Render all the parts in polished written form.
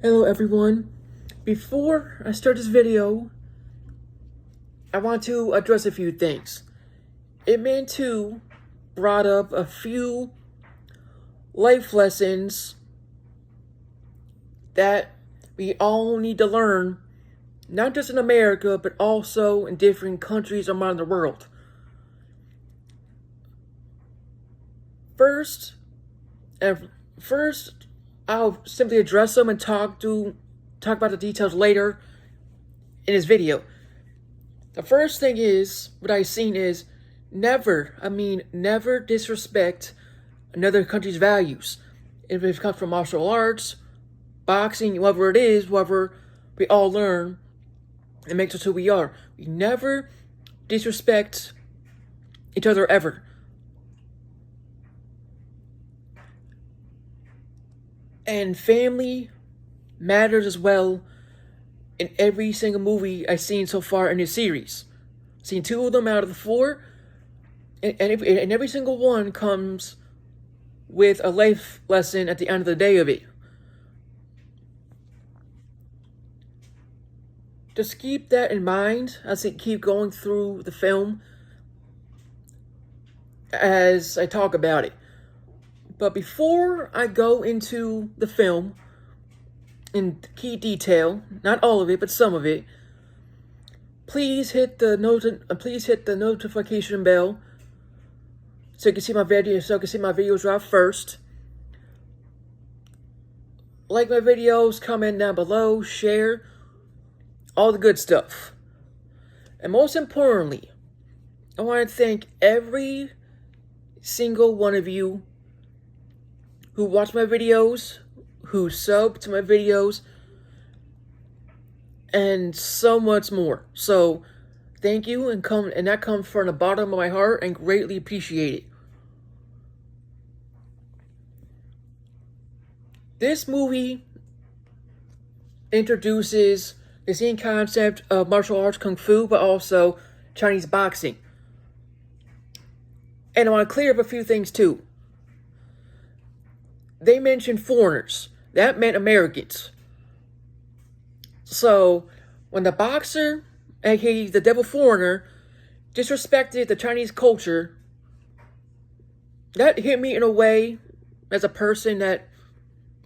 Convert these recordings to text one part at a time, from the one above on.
Hello everyone. Before I start this video, I want to address a few things. It Man 2 brought up a few life lessons that we all need to learn, not just in America, but also in different countries around the world. First, I'll simply address them and talk about the details later in this video. The first thing is, what I've seen is, never disrespect another country's values. If it comes from martial arts, boxing, whatever it is, whatever we all learn, it makes us who we are. We never disrespect each other ever. And family matters as well in every single movie I've seen so far in this series. I've seen 2 of them out of the 4, and every single one comes with a life lesson at the end of the day of it. Just keep that in mind as I keep going through the film as I talk about it. But before I go into the film in key detail, not all of it, but some of it, please hit the notification bell so you can see my videos drop first. Like my videos, comment down below, share, all the good stuff. And most importantly, I want to thank every single one of you who watch my videos, who sub to my videos, and so much more. So, thank you, and that comes from the bottom of my heart, and greatly appreciate it. This movie introduces the same concept of martial arts, kung fu, but also Chinese boxing. And I want to clear up a few things too. They mentioned foreigners. That meant Americans. So, when the boxer, aka the devil foreigner, disrespected the Chinese culture, that hit me in a way as a person that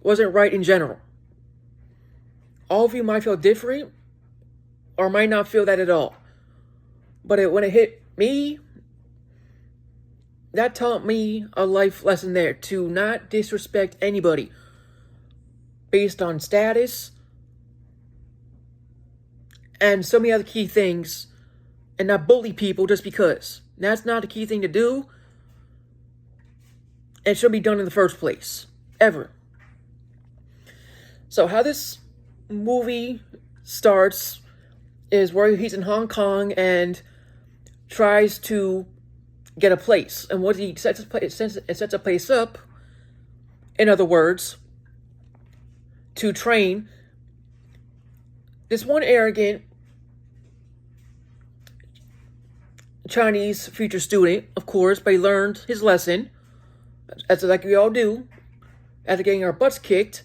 wasn't right in general. All of you might feel different, or might not feel that at all. But when it hit me, that taught me a life lesson there, to not disrespect anybody based on status and so many other key things, and not bully people just because. That's not a key thing to do, and it shouldn't be done in the first place, ever. So how this movie starts is where he's in Hong Kong and tries to get a place. And what he sets a place up, in other words, to train this one arrogant Chinese future student, of course, but he learned his lesson, as like we all do, after getting our butts kicked.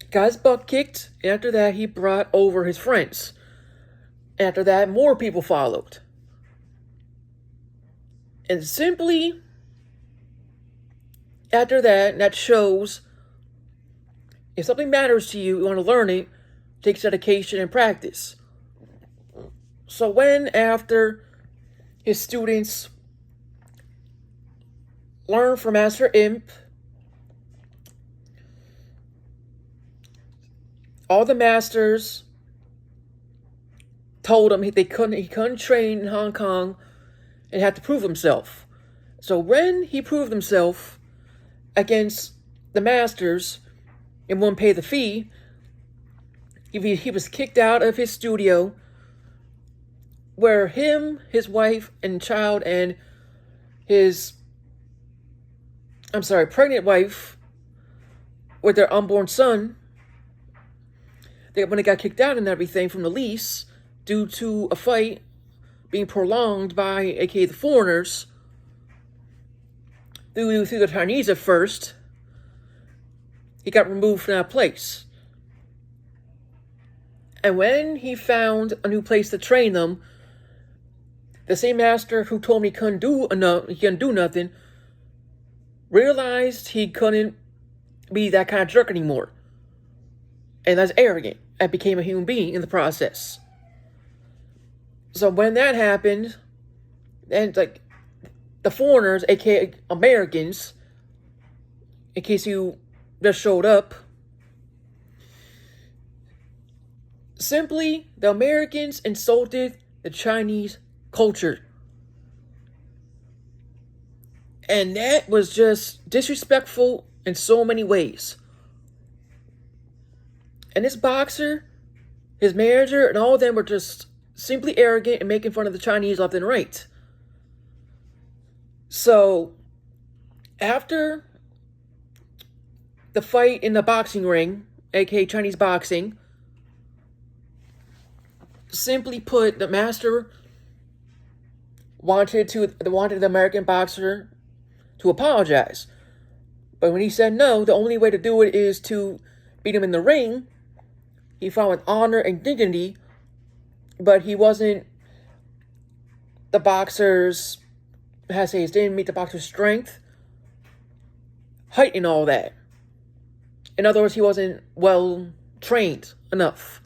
Got his butt kicked, and after that he brought over his friends. After that, more people followed. And simply, after that, that shows if something matters to you, you want to learn it, it takes dedication and practice. So when, after his students learn from Master Imp, all the masters told him he couldn't train in Hong Kong and had to prove himself. So when he proved himself against the masters and wouldn't pay the fee, he was kicked out of his studio, where him, his wife, and child, and his pregnant wife with their unborn son, when they got kicked out and everything from the lease due to a fight being prolonged by, aka the foreigners, through the Chinese at first, he got removed from that place. And when he found a new place to train them, the same master who told him he couldn't do nothing, realized he couldn't be that kind of jerk anymore. And that's arrogant. And became a human being in the process. So when that happened, and like the foreigners, aka Americans, in case you just showed up, simply the Americans insulted the Chinese culture. And that was just disrespectful in so many ways. And this boxer, his manager, and all of them were just simply arrogant and making fun of the Chinese left and right. So, after the fight in the boxing ring, aka Chinese boxing, simply put, the master wanted the American boxer to apologize. But when he said no, the only way to do it is to beat him in the ring. He fought with honor and dignity, but he wasn't the boxer's, didn't meet the boxer's strength, height, and all that. In other words, he wasn't well trained enough.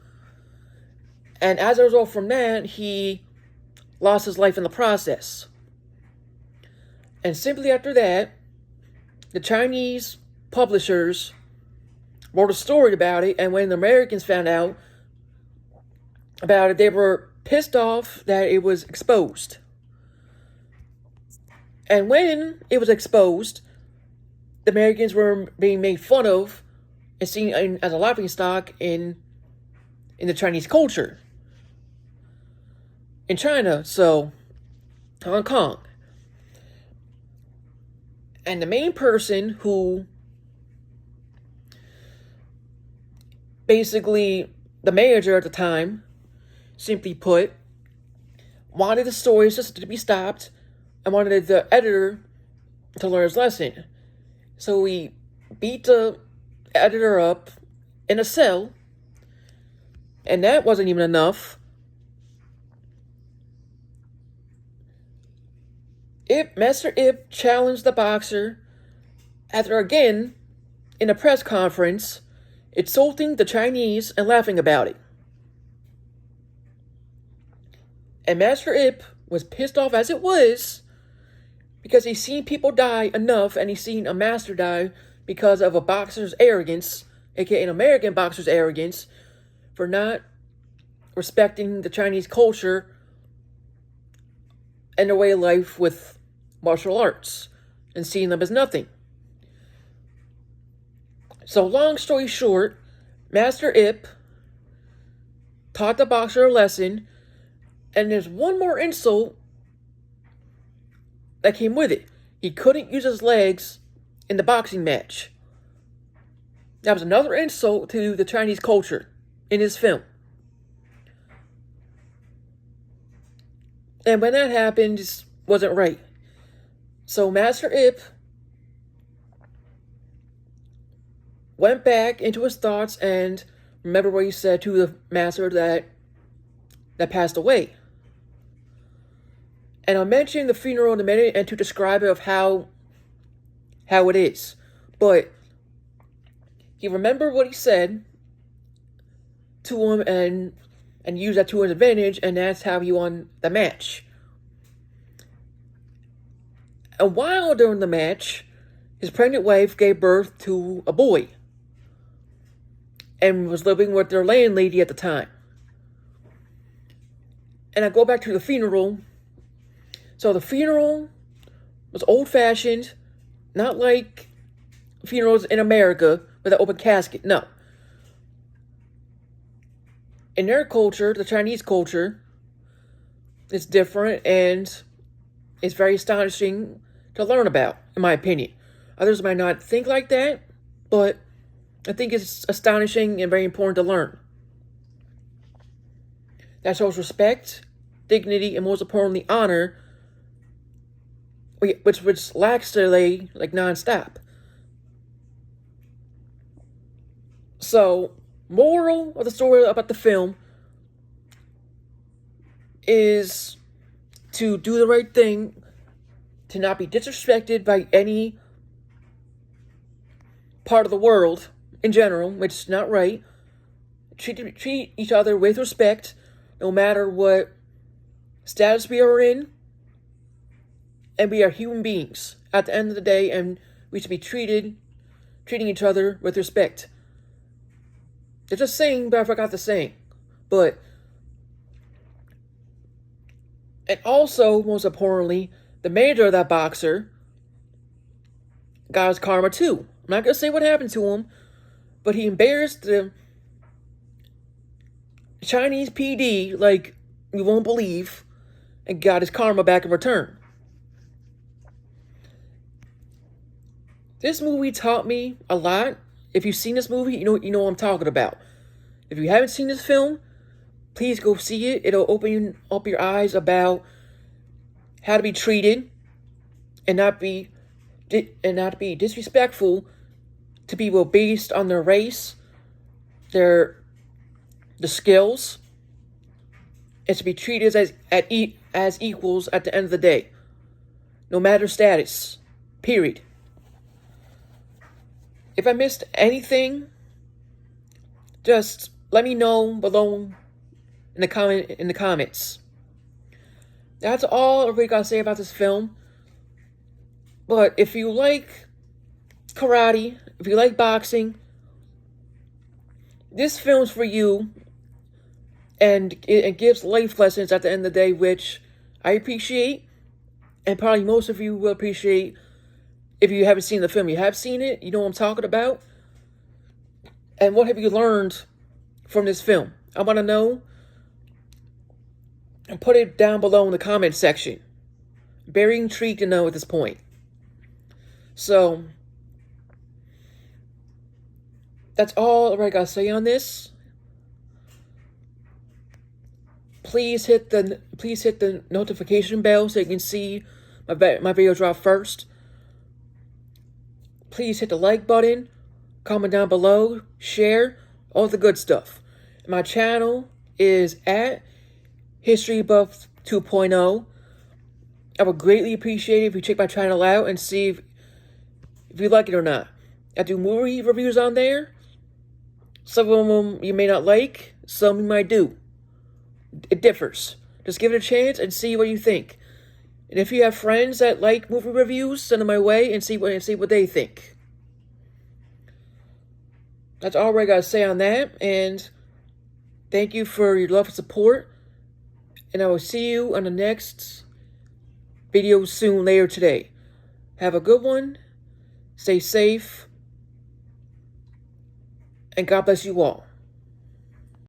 And as a result from that, he lost his life in the process. And simply after that, the Chinese publishers wrote a story about it, and when the Americans found out about it, they were pissed off that it was exposed. And when it was exposed, the Americans were being made fun of and seen as a laughingstock in the Chinese culture. In China, so Hong Kong. And the main person who basically, the manager at the time, simply put, wanted the stories just to be stopped and wanted the editor to learn his lesson. So we beat the editor up in a cell, and that wasn't even enough. Master Ip challenged the boxer after again, in a press conference, insulting the Chinese and laughing about it. And Master Ip was pissed off as it was because he's seen people die enough, and he's seen a master die because of a boxer's arrogance, aka an American boxer's arrogance, for not respecting the Chinese culture and their way of life with martial arts and seeing them as nothing. So long story short, Master Ip taught the boxer a lesson, and there's one more insult that came with it. He couldn't use his legs in the boxing match. That was another insult to the Chinese culture in his film. And when that happened, it wasn't right. So Master Ip went back into his thoughts and remembered what he said to the master that passed away. And I'll mention the funeral in a minute and to describe it of how it is. But he remembered what he said to him and used that to his advantage, and that's how he won the match. And while during the match, his pregnant wife gave birth to a boy and was living with their landlady at the time. And I go back to the funeral. So the funeral was old-fashioned, not like funerals in America with an open casket. No. In their culture, the Chinese culture, it's different and it's very astonishing to learn about, in my opinion. Others might not think like that, but I think it's astonishing and very important to learn. That shows respect, dignity, and most importantly, honor, which lacks today, like, non-stop. So, moral of the story about the film is to do the right thing, to not be disrespected by any part of the world in general, which is not right. Treat each other with respect, no matter what status we are in. And we are human beings at the end of the day, and we should be treating each other with respect. There's a saying, but I forgot the saying. And also, most importantly, the manager of that boxer got his karma too. I'm not going to say what happened to him, but he embarrassed the Chinese PD like you won't believe, and got his karma back in return. This movie taught me a lot. If you've seen this movie, you know what I'm talking about. If you haven't seen this film, please go see it. It'll open up your eyes about how to be treated and not be disrespectful to people based on their race, the skills, and to be treated as equals at the end of the day, no matter status. Period. If I missed anything, just let me know below in the comments. That's all I really gotta say about this film. But if you like karate, if you like boxing, this film's for you, and it gives life lessons at the end of the day, which I appreciate, and probably most of you will appreciate. If you haven't seen the film, you have seen it, you know what I'm talking about. And what have you learned from this film? I want to know. And put it down below in the comment section. Very intrigued to know at this point. So, that's all I gotta say on this. Please hit the notification bell so you can see my video drop first. Please hit the like button, comment down below, share, all the good stuff. My channel is at History Buff 2.0. I would greatly appreciate it if you check my channel out and see if you like it or not. I do movie reviews on there. Some of them you may not like, some you might do. It differs. Just give it a chance and see what you think. And if you have friends that like movie reviews, send them my way and see what they think. That's all I gotta say on that. And thank you for your love and support. And I will see you on the next video soon later today. Have a good one. Stay safe. And God bless you all.